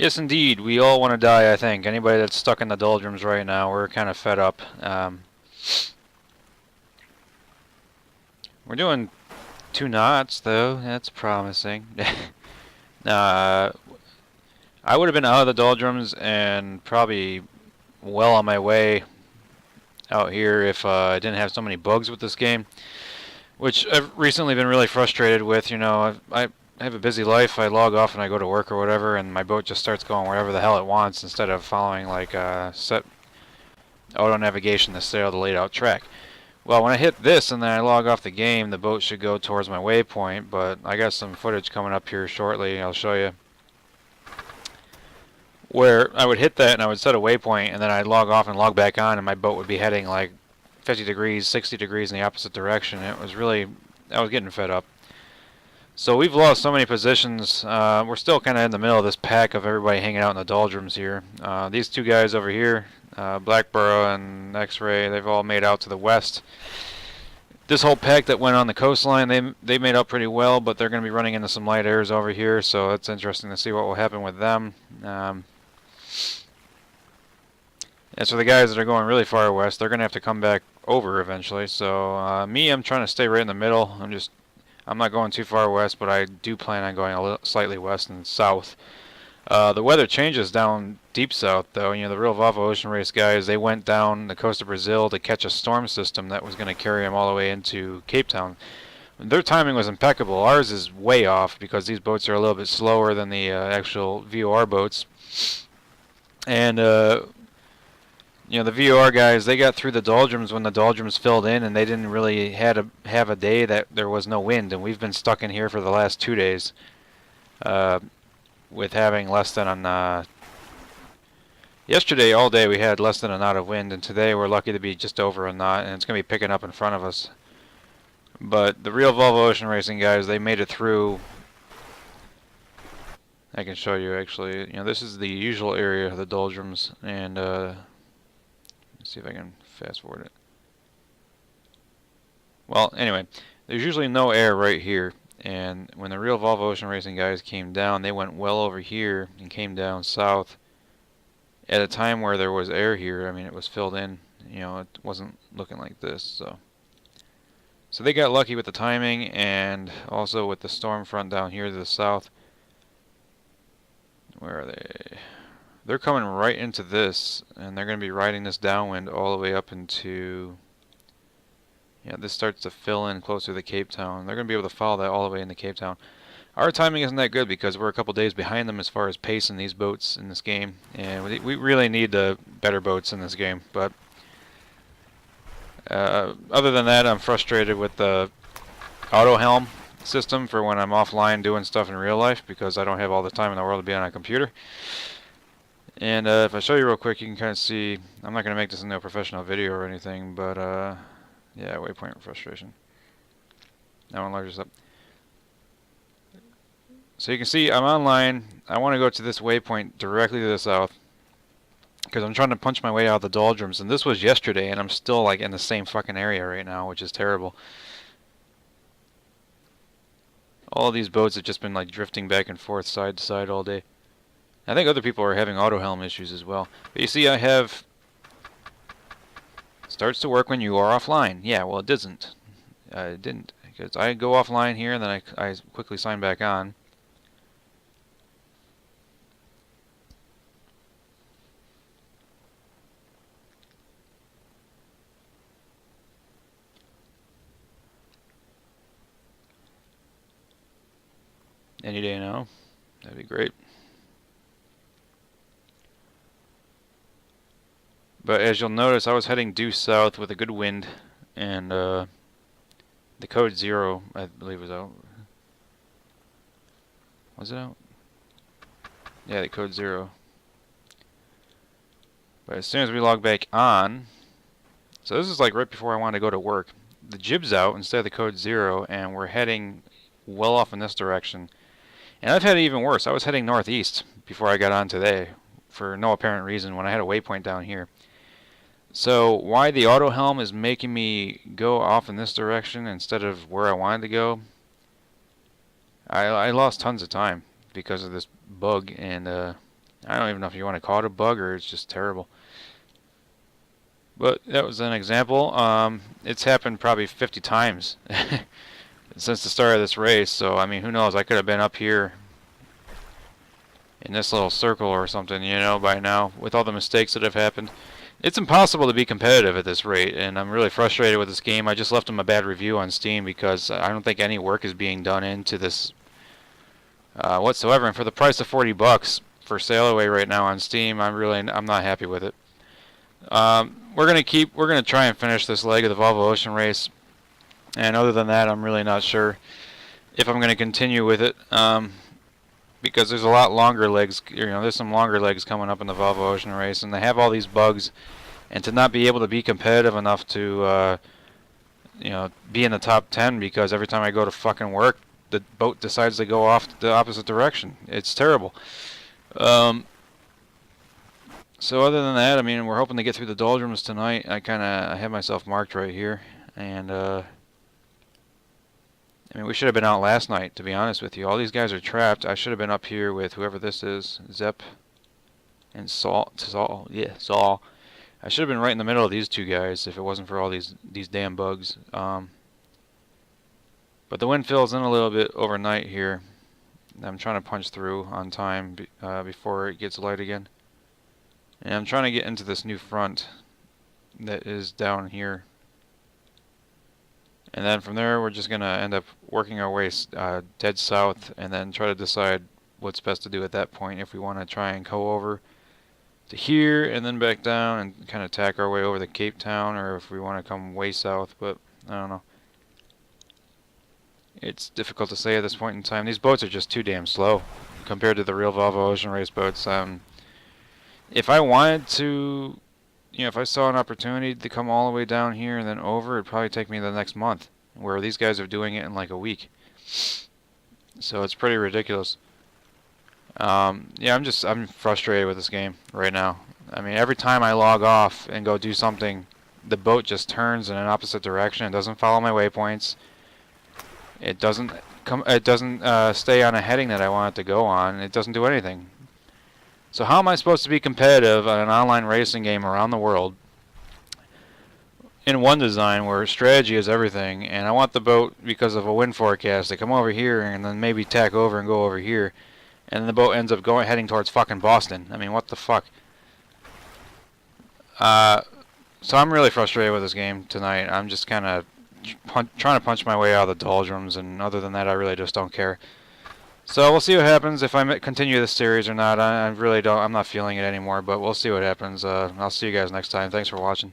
Yes, indeed. We all want to die, I think. Anybody that's stuck in the doldrums right now, we're kind of fed up. We're doing 2 knots, though. That's promising. uh, I would have been out of the doldrums and probably well on my way out here if I didn't have so many bugs with this game, which I've recently been really frustrated with. You know, I have a busy life. I log off and I go to work or whatever, and my boat just starts going wherever the hell it wants instead of following like set auto navigation to sail the laid out track. Well, when I hit this and then I log off the game, the boat should go towards my waypoint, but I got some footage coming up here shortly. I'll show you where I would hit that and I would set a waypoint and then I'd log off and log back on and my boat would be heading like 50 degrees, 60 degrees in the opposite direction. It was really, I was getting fed up. So we've lost so many positions. We're still kind of in the middle of this pack of everybody hanging out in the doldrums here. These two guys over here, Blackborough and X-Ray, they've all made out to the west. This whole pack that went on the coastline, they made out pretty well, but they're going to be running into some light airs over here, so it's interesting to see what will happen with them. As for the guys that are going really far west, they're going to have to come back over eventually. So I'm trying to stay right in the middle. I'm not going too far west, but I do plan on going a little slightly west and south. The weather changes down deep south, though. You know, the real VOR Ocean Race guys, they went down the coast of Brazil to catch a storm system that was going to carry them all the way into Cape Town. Their timing was impeccable. Ours is way off because these boats are a little bit slower than the actual VOR boats. And you know, the VOR guys, they got through the doldrums when the doldrums filled in, and they didn't really have a day that there was no wind, and we've been stuck in here for the last 2 days with having less than yesterday all day we had less than a knot of wind, and today we're lucky to be just over a knot, and it's going to be picking up in front of us. But the real VOR Ocean Racing guys, they made it through. I can show you actually. You know, this is the usual area of the doldrums, and let's see if I can fast forward it. Well, anyway, there's usually no air right here, and when the real VOR Ocean Racing guys came down, they went well over here and came down south at a time where there was air here. I mean, it was filled in. You know, it wasn't looking like this, so they got lucky with the timing and also with the storm front down here to the south. Where are they? They're coming right into this, and they're going to be riding this downwind all the way up into... Yeah, this starts to fill in closer to Cape Town. They're going to be able to follow that all the way into Cape Town. Our timing isn't that good because we're a couple days behind them as far as pacing these boats in this game, and we really need better boats in this game. But other than that, I'm frustrated with the Autohelm system for when I'm offline doing stuff in real life because I don't have all the time in the world to be on a computer. And if I show you real quick, you can kind of see, I'm not going to make this into a professional video or anything, but yeah, waypoint frustration. Now enlarge this up. So you can see I'm online. I want to go to this waypoint directly to the south because I'm trying to punch my way out of the doldrums, and this was yesterday, and I'm still like in the same fucking area right now, which is terrible. All these boats have just been like drifting back and forth side to side all day. I think other people are having Autohelm issues as well. But you see I have... Starts to work when you are offline. Yeah, well it doesn't. It didn't. Because I go offline here and then I quickly sign back on. Any day now. That'd be great. But as you'll notice, I was heading due south with a good wind, and the code 0, I believe, was out. Was it out? Yeah, the code 0. But as soon as we log back on, so this is like right before I wanted to go to work, the jib's out instead of the code 0, and we're heading well off in this direction. And I've had it even worse. I was heading northeast before I got on today for no apparent reason when I had a waypoint down here. So why the Autohelm is making me go off in this direction instead of where I wanted to go, I lost tons of time because of this bug, and I don't even know if you want to call it a bug or it's just terrible. But that was an example. It's happened probably 50 times since the start of this race. So, I mean, who knows? I could have been up here in this little circle or something, you know, by now, with all the mistakes that have happened. It's impossible to be competitive at this rate, and I'm really frustrated with this game. I just left them a bad review on Steam because I don't think any work is being done into this whatsoever. And for the price of $40 for Sailaway right now on Steam, I'm not happy with it. We're gonna try and finish this leg of the Volvo Ocean race, and other than that, I'm really not sure if I'm gonna continue with it. Because there's a lot longer legs, you know, there's some longer legs coming up in the Volvo Ocean race, and they have all these bugs, and to not be able to be competitive enough to, you know, be in the top 10 because every time I go to fucking work, the boat decides to go off the opposite direction. It's terrible. So other than that, I mean, we're hoping to get through the Doldrums tonight. I have myself marked right here, and I mean, we should have been out last night, to be honest with you. All these guys are trapped. I should have been up here with whoever this is, Zep and Saul. Yeah, Saul. I should have been right in the middle of these two guys if it wasn't for all these damn bugs. But the wind fills in a little bit overnight here. I'm trying to punch through on time before it gets light again. And I'm trying to get into this new front that is down here. And then from there, we're just going to end up working our way dead south and then try to decide what's best to do at that point. If we want to try and go over to here and then back down and kind of tack our way over to Cape Town, or if we want to come way south, but I don't know. It's difficult to say at this point in time. These boats are just too damn slow compared to the real Volvo Ocean Race boats. If I wanted to, you know, if I saw an opportunity to come all the way down here and then over, it'd probably take me the next month, where these guys are doing it in like a week. So it's pretty ridiculous. Yeah, I'm frustrated with this game right now. I mean, every time I log off and go do something, the boat just turns in an opposite direction. It doesn't follow my waypoints. It doesn't stay on a heading that I want it to go on. It doesn't do anything. So how am I supposed to be competitive on an online racing game around the world in one design where strategy is everything, and I want the boat, because of a wind forecast, to come over here and then maybe tack over and go over here, and then the boat ends up heading towards fucking Boston? I mean, what the fuck? So I'm really frustrated with this game tonight. I'm just kind of trying to punch my way out of the Doldrums, and other than that, I really just don't care. So we'll see what happens if I continue this series or not. I really don't. I'm not feeling it anymore, but we'll see what happens. I'll see you guys next time. Thanks for watching.